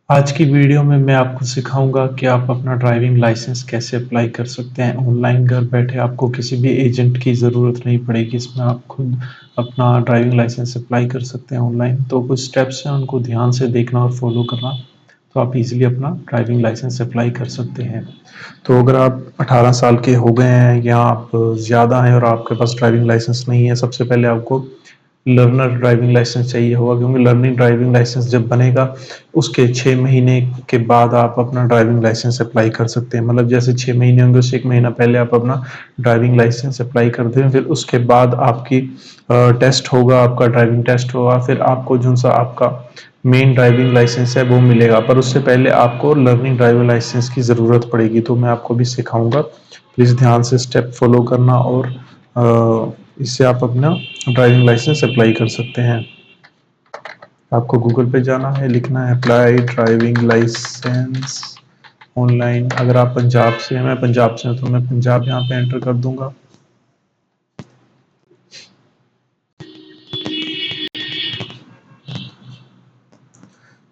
आज की वीडियो में मैं आपको सिखाऊंगा कि आप अपना ड्राइविंग लाइसेंस कैसे अप्लाई कर सकते हैं ऑनलाइन। घर बैठे आपको किसी भी एजेंट की ज़रूरत नहीं पड़ेगी। इसमें आप खुद अपना ड्राइविंग लाइसेंस अप्लाई कर सकते हैं ऑनलाइन। तो कुछ स्टेप्स हैं, उनको ध्यान से देखना और फॉलो करना, तो आप इजीली अपना ड्राइविंग लाइसेंस अप्लाई कर सकते हैं। तो अगर आप 18 साल के हो गए हैं या आप ज़्यादा हैं और आपके पास ड्राइविंग लाइसेंस नहीं है, सबसे पहले आपको लर्नर ड्राइविंग लाइसेंस चाहिए होगा, क्योंकि लर्निंग ड्राइविंग लाइसेंस जब बनेगा उसके 6 महीने के बाद आप अपना ड्राइविंग लाइसेंस अप्लाई कर सकते हैं। मतलब जैसे 6 महीने होंगे, उससे 1 महीना पहले आप अपना ड्राइविंग लाइसेंस अप्लाई कर दें। फिर उसके बाद आपकी टेस्ट होगा, आपका ड्राइविंग टेस्ट होगा, फिर आपको जो सा आपका मेन ड्राइविंग लाइसेंस है वो मिलेगा। पर उससे पहले आपको लर्निंग ड्राइविंग लाइसेंस की ज़रूरत पड़ेगी, तो मैं आपको भी सिखाऊंगा। प्लीज़ ध्यान से स्टेप फॉलो करना और इससे आप अपना ड्राइविंग लाइसेंस अप्लाई कर सकते हैं। आपको गूगल पे जाना है, लिखना है अप्लाई ड्राइविंग लाइसेंस ऑनलाइन। अगर आप पंजाब से हैं, मैं पंजाब से हूँ, तो मैं पंजाब यहाँ पे एंटर कर दूंगा।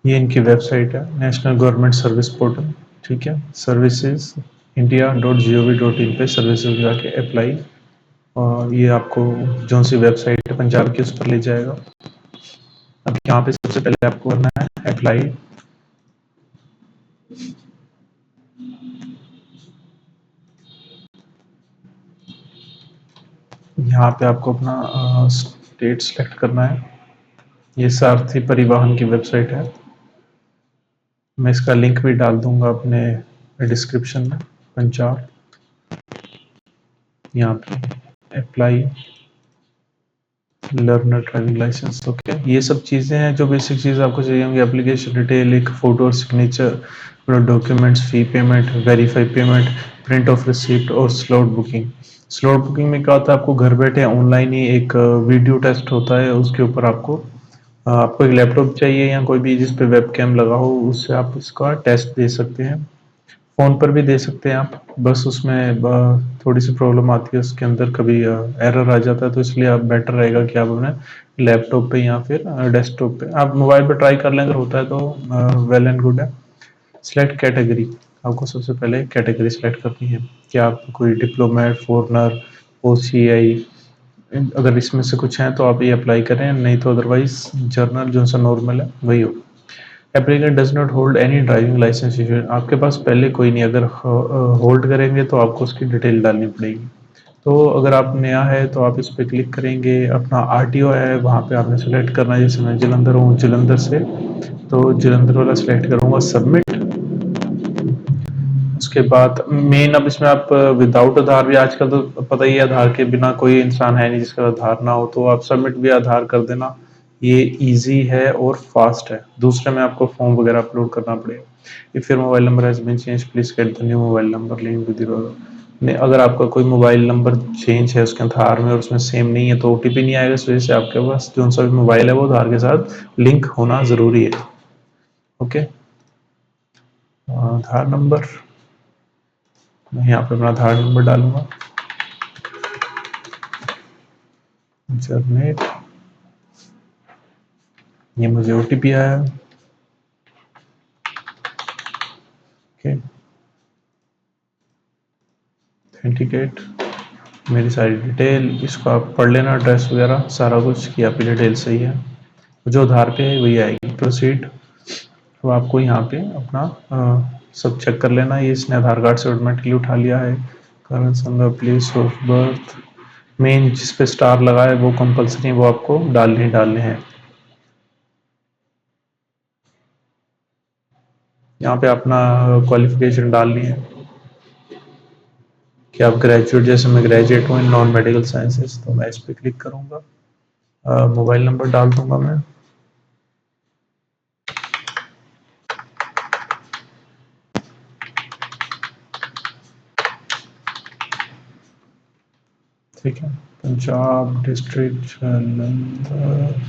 ये इनकी वेबसाइट है, नेशनल गवर्नमेंट सर्विस पोर्टल। ठीक है, सर्विसेज india.gov.in पे सर्विसेज जाके अप्लाई, और ये आपको जो सी वेबसाइट है पंजाब की, उस पर ले जाएगा। अब यहाँ पे सबसे पहले आपको करना है अप्लाई। यहाँ पे आपको अपना स्टेट सेलेक्ट करना है। ये सारथी परिवहन की वेबसाइट है, मैं इसका लिंक भी डाल दूंगा अपने डिस्क्रिप्शन में। पंजाब, यहाँ पे apply learner driving licence. Okay, ये सब चीज़ें हैं जो बेसिक चीज़ आपको चाहिए होंगी। एप्लीकेशन डिटेल, एक फ़ोटो और signature, documents, fee payment, verify payment, print of receipt और स्लॉट बुकिंग। स्लॉट बुकिंग में क्या होता है, आपको घर बैठे ऑनलाइन ही एक वीडियो टेस्ट होता है, उसके ऊपर आपको एक लैपटॉप चाहिए या कोई भी जिस पे वेब कैम लगा हो, उससे आप इसका टेस्ट दे सकते हैं। फ़ोन पर भी दे सकते हैं आप, बस उसमें थोड़ी सी प्रॉब्लम आती है उसके अंदर, कभी एरर आ जाता है। तो इसलिए आप बेटर रहेगा कि आप अपने लैपटॉप पे या फिर डेस्कटॉप पे, आप मोबाइल पे ट्राई कर लें, अगर होता है तो वेल एंड गुड है। सिलेक्ट कैटेगरी, आपको सबसे पहले कैटेगरी सेलेक्ट करनी है कि आप कोई डिप्लोमेट, फॉरनर, OCI, अगर इसमें से कुछ है तो आप ये अप्लाई करें, नहीं तो अदरवाइज जर्नल जो सा नॉर्मल है वही हो। Applicant does not hold any driving licence issue, आपके पास पहले कोई नहीं, अगर होल्ड करेंगे तो आपको उसकी डिटेल डालनी पड़ेगी। तो अगर आप नया है तो आप इस पर क्लिक करेंगे, अपना RTO है वहाँ पे आपने सेलेक्ट करना है। जैसे मैं जलंधर हूँ, जलंधर से, तो जलंधर वाला सेलेक्ट करूँगा, सबमिट। उसके बाद मेन, अब इसमें आप विदाउट आधार भी, आजकल तो पता ही है आधार के बिना कोई इंसान है नहीं जिसका आधार ना हो, तो आप सबमिट भी आधार कर देना। ये इजी है और फास्ट है। दूसरे में आपको फॉर्म वगैरह अपलोड करना पड़ेगा। If your mobile number has been change, please get the new mobile number link with your, अगर आपका कोई मोबाइल नंबर चेंज है उसके आधार में और उसमें सेम नहीं है, तो OTP नहीं आएगा। इस वजह से आपके पास जो सा भी मोबाइल है वो आधार के साथ लिंक होना जरूरी है। ओके, आधार नंबर, मैं यहाँ पे अपना आधार नंबर डालूंगा, जनरेट, ये मुझे OTP आया। ओके, ऑथेंटिकेट, मेरी सारी डिटेल, इसको आप पढ़ लेना, एड्रेस वगैरह सारा कुछ कि आपकी डिटेल सही है, जो आधार पे है वही आएगी। प्रोसीड, तो आपको यहाँ पे अपना सब चेक कर लेना। ये इसने आधार कार्ड से ऑटोमेटिकली उठा लिया है। करंट संगा, प्लेस ऑफ बर्थ, मेन जिस पे स्टार लगा है वो कंपलसरी है, वो आपको डालने हैं। यहाँ पे अपना क्वालिफिकेशन डालनी है कि आप ग्रेजुएट, जैसे मैं ग्रेजुएट हूँ इन नॉन मेडिकल साइंसेस, तो मैं इस पर क्लिक करूँगा। मोबाइल नंबर डाल दूंगा मैं। ठीक है, पंजाब डिस्ट्रिक्ट जलंधर,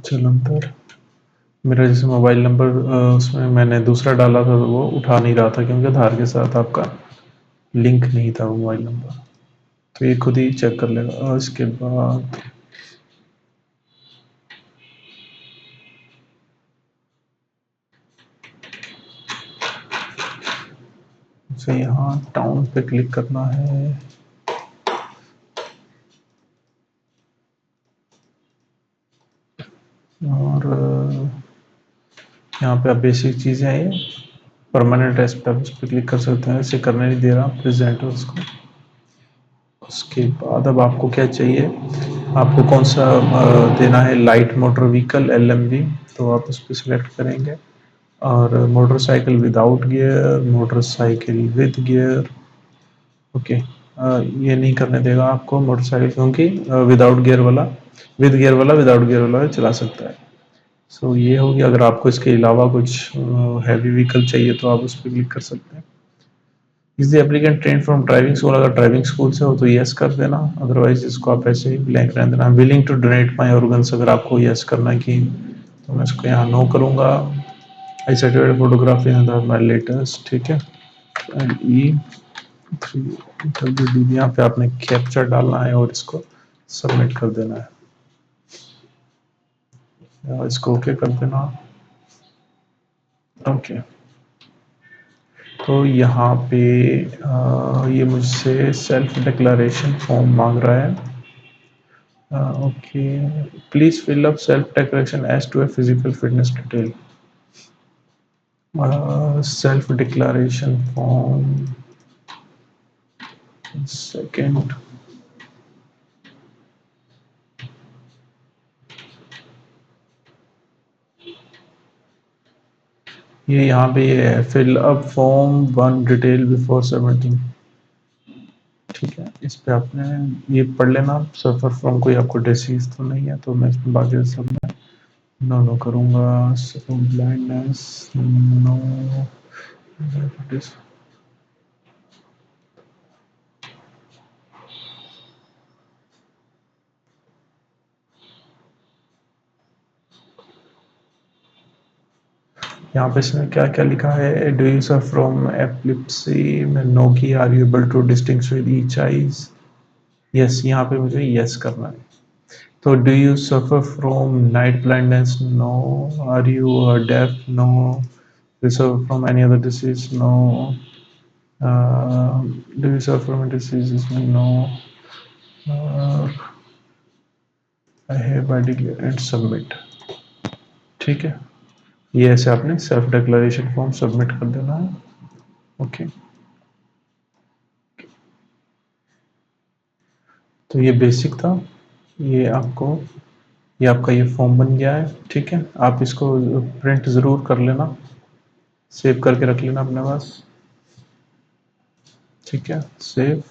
जलंधर। मेरा जैसे मोबाइल नंबर उसमें मैंने दूसरा डाला था, तो वो उठा नहीं रहा था क्योंकि आधार के साथ आपका लिंक नहीं था मोबाइल नंबर, तो ये खुद ही चेक कर लेगा। और इसके बाद मुझे यहाँ टाउन पे क्लिक करना है और यहाँ पे आप बेसिक चीज़ें हैं, ये परमानेंट एस्पेक्ट उस पर क्लिक कर सकते हैं। इसे करने नहीं दे रहा प्रेजेंट उसको। उसके बाद अब आपको क्या चाहिए, आपको कौन सा देना है, लाइट मोटर व्हीकल LMV, तो आप उस पर सिलेक्ट करेंगे। और motorcycle without gear, motorcycle with gear, okay. ये नहीं करने देगा आपको मोटरसाइकिल, क्योंकि विदाउट गियर वाला, विद गियर वाला, विदाउट गियर वाला चला सकता है। सो ये होगी। अगर आपको इसके अलावा कुछ हैवी व्हीकल चाहिए तो आप उस पर क्लिक कर सकते हैं। Is the applicant train from driving school, अगर ड्राइविंग स्कूल से हो तो यस कर देना, अदरवाइज इसको आप ऐसे ही ब्लैंक रहने देना। Willing to donate my organs, अगर आपको यस करना कि, तो मैं इसको यहाँ नो करूँगा। आई सर्टिफाइड फोटोग्राफी माई लेटेस्ट, ठीक है। एंड E3 यहाँ पे आपने कैप्चर डालना है और इसको सबमिट कर देना है, इसको ओके कर देना। ओके, तो यहाँ पे ये मुझसे सेल्फ डिक्लेरेशन फॉर्म मांग रहा है। Okay, please fill up self declaration as to a physical fitness detail. Self declaration form, second. ये यहाँ पे ये है, fill up form 1 detail before submitting, ठीक है। इस पे आपने ये पढ़ लेना, सफर फ्रॉम कोई आपको डिसीज तो नहीं है, तो मैं इसमें बाकी सब में नो नो करूँगा। ब्लाइंडनेस नो, यहाँ पे इसमें क्या क्या लिखा है, do you suffer from epilepsy, में नो की, are you able to distinguish with each eyes, yes, यहाँ पे मुझे यस करना है। तो do you suffer from night blindness, no, are you deaf, no, do you suffer from any other disease, no, do you suffer from disease, इसमें no, I have I declare and submit, ठीक है। ये ऐसे आपने self declaration form submit कर देना है, okay. तो ये बेसिक था, ये आपको, ये आपका ये फॉर्म बन गया है, ठीक है। आप इसको प्रिंट ज़रूर कर लेना, सेव करके रख लेना अपने पास, ठीक है। सेव,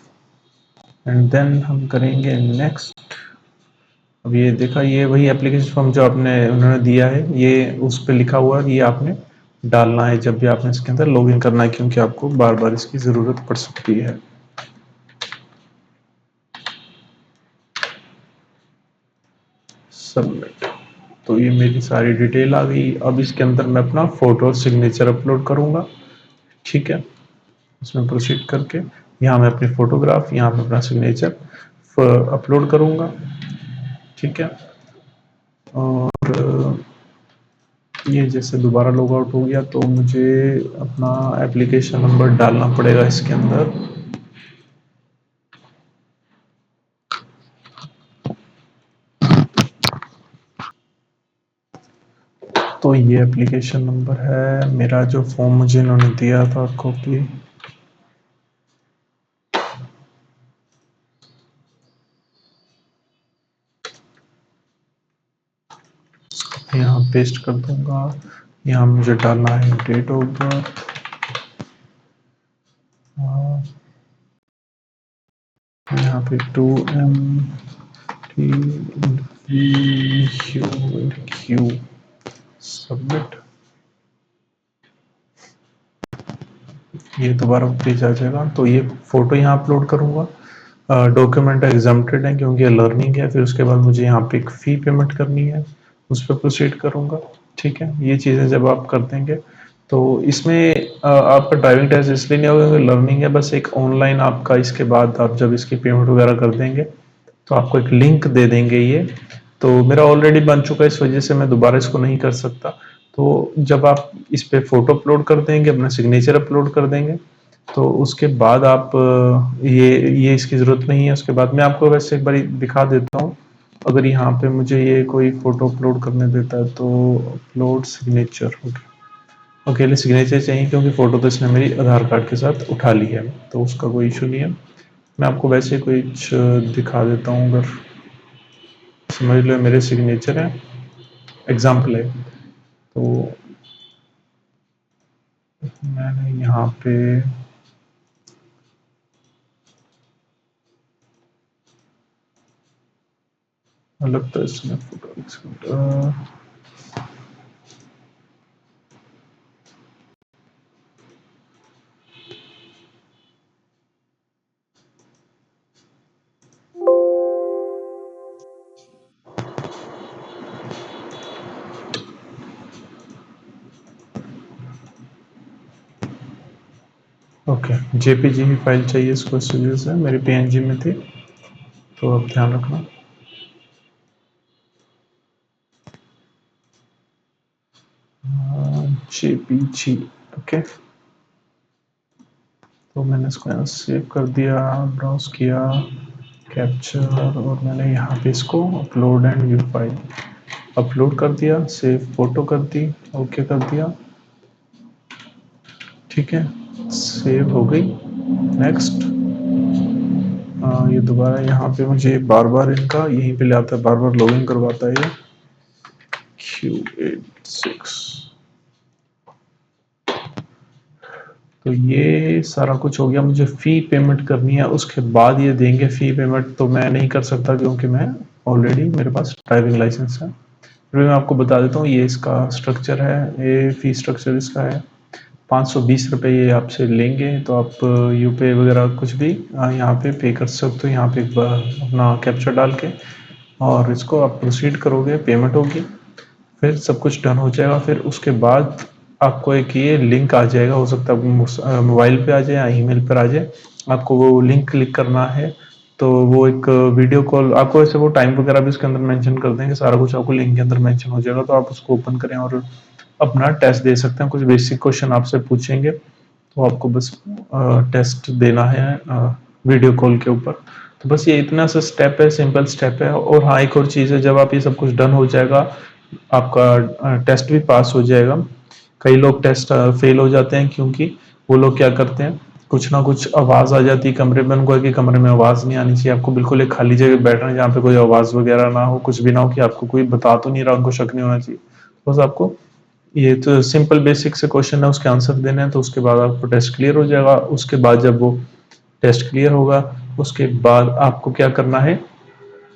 एंड देन हम करेंगे नेक्स्ट। अब ये देखा, ये वही एप्लीकेशन फॉर्म जो आपने उन्होंने दिया है, ये उस पर लिखा हुआ है, ये आपने डालना है जब भी आपने इसके अंदर लॉगिन करना है, क्योंकि आपको बार बार इसकी ज़रूरत पड़ सकती है। सबमिट, तो ये मेरी सारी डिटेल आ गई। अब इसके अंदर मैं अपना फ़ोटो और सिग्नेचर अपलोड करूँगा, ठीक है। इसमें प्रोसीड करके यहाँ मैं अपनी फ़ोटोग्राफ, यहाँ मैं अपना सिग्नेचर अपलोड करूँगा, ठीक है। और ये जैसे दोबारा लॉग आउट हो गया, तो मुझे अपना एप्लीकेशन नंबर डालना पड़ेगा इसके अंदर। तो ये एप्लीकेशन नंबर है मेरा, जो फॉर्म मुझे इन्होंने दिया था कॉपी, यहाँ पेस्ट कर दूंगा। यहाँ मुझे डालना है डेट ऑफ बर्थ, यहाँ पे 2MTQ, सबमिट। ये दोबारा पेज आ जाएगा, तो ये फोटो यहाँ अपलोड करूँगा। डॉक्यूमेंट एग्जम्प्टेड है क्योंकि लर्निंग है। फिर उसके बाद मुझे यहाँ पे एक फ़ी पेमेंट करनी है, उस पर प्रोसीड करूँगा, ठीक है। ये चीज़ें जब आप कर देंगे तो इसमें आपका ड्राइविंग टेस्ट इसलिए नहीं होगा क्योंकि लर्निंग है, बस एक ऑनलाइन आपका इसके बाद आप जब इसकी पेमेंट वगैरह कर देंगे तो आपको एक लिंक दे देंगे ये। तो मेरा ऑलरेडी बन चुका है, इस वजह से मैं दोबारा इसको नहीं कर सकता। तो जब आप इस पे फ़ोटो अपलोड कर देंगे, अपना सिग्नेचर अपलोड कर देंगे, तो उसके बाद आप ये इसकी ज़रूरत नहीं है। उसके बाद मैं आपको वैसे एक बारी दिखा देता हूँ। अगर यहाँ पे मुझे ये कोई फ़ोटो अपलोड करने देता है तो अपलोड सिग्नेचर, अकेले सिग्नेचर चाहिए क्योंकि फ़ोटो तो इसने मेरी आधार कार्ड के साथ उठा ली है, तो उसका कोई इशू नहीं है। मैं आपको वैसे कुछ दिखा देता हूँ, अगर समझ लो मेरे सिग्नेचर है, एग्जाम्पल है। तो मैंने यहाँ पे लगता है इसमें फोटो, ओके, जेपीजी ही फाइल चाहिए इसको, इस वजह से मेरी पीएनजी में थी, तो अब ध्यान रखना। JPG, okay. तो मैंने इसको यहाँ सेव कर दिया, ब्राउज किया, कैप्चर, और मैंने यहाँ पे इसको upload and view file upload कर दिया, सेव फोटो कर दी, ओके कर दिया, ठीक है, सेव हो गई। नेक्स्ट, ये दोबारा यहाँ पे मुझे बार बार इनका यहीं पे ले आता है, बार बार लॉगिन करवाता है ये Q86। तो ये सारा कुछ हो गया, मुझे फ़ी पेमेंट करनी है, उसके बाद ये देंगे फ़ी पेमेंट, तो मैं नहीं कर सकता क्योंकि मैं ऑलरेडी मेरे पास ड्राइविंग लाइसेंस है। फिर मैं आपको बता देता हूँ ये इसका स्ट्रक्चर है, ये फ़ी स्ट्रक्चर इसका है। 520 रुपये ये आपसे लेंगे, तो आप यूपे वगैरह कुछ भी यहाँ पे पे कर सकते हो, यहाँ पे एक बार अपना कैप्चर डाल के, और इसको आप प्रोसीड करोगे, पेमेंट होगी, फिर सब कुछ डन हो जाएगा। फिर उसके बाद आपको एक ये लिंक आ जाएगा, हो सकता है मोबाइल पे आ जाए या ईमेल पर आ जाए, आपको वो लिंक क्लिक करना है। तो वो एक वीडियो कॉल आपको, ऐसे वो टाइम वगैरह भी उसके अंदर मेंशन कर देंगे, सारा कुछ आपको लिंक के अंदर मेंशन हो जाएगा, तो आप उसको ओपन करें और अपना टेस्ट दे सकते हैं। कुछ बेसिक क्वेश्चन आपसे पूछेंगे, तो आपको बस टेस्ट देना है वीडियो कॉल के ऊपर। तो बस ये इतना सा स्टेप है, सिंपल स्टेप है। और हाँ, एक और चीज़ है, जब आप ये सब कुछ डन हो जाएगा, आपका टेस्ट भी पास हो जाएगा। कई लोग टेस्ट फेल हो जाते हैं क्योंकि वो लोग क्या करते हैं, कुछ ना कुछ आवाज़ आ जाती है कमरे में, उनको है कि कमरे में आवाज़ नहीं आनी चाहिए। आपको बिल्कुल एक खाली जगह बैठना है जहाँ पे कोई आवाज़ वगैरह ना हो, कुछ भी ना हो, कि आपको कोई बता तो नहीं रहा, उनको शक नहीं होना चाहिए। बस आपको ये तो सिंपल बेसिक से क्वेश्चन है, उसके आंसर देने हैं, तो उसके बाद आपको टेस्ट क्लियर हो जाएगा। उसके बाद जब वो टेस्ट क्लियर होगा, उसके बाद आपको क्या करना है,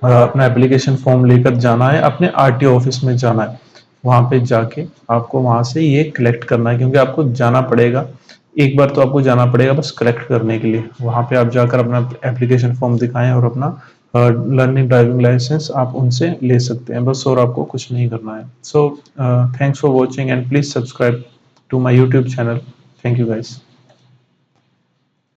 अपना एप्लीकेशन फॉर्म लेकर जाना है, अपने आरटीओ ऑफिस में जाना है। वहाँ पे जाके आपको वहाँ से ये कलेक्ट करना है, क्योंकि आपको जाना पड़ेगा, एक बार तो आपको जाना पड़ेगा बस कलेक्ट करने के लिए। वहाँ पे आप जाकर अपना एप्लीकेशन फॉर्म दिखाएं और अपना लर्निंग ड्राइविंग लाइसेंस आप उनसे ले सकते हैं बस, और आपको कुछ नहीं करना है। So thanks for watching and please subscribe to my YouTube channel. Thank you guys.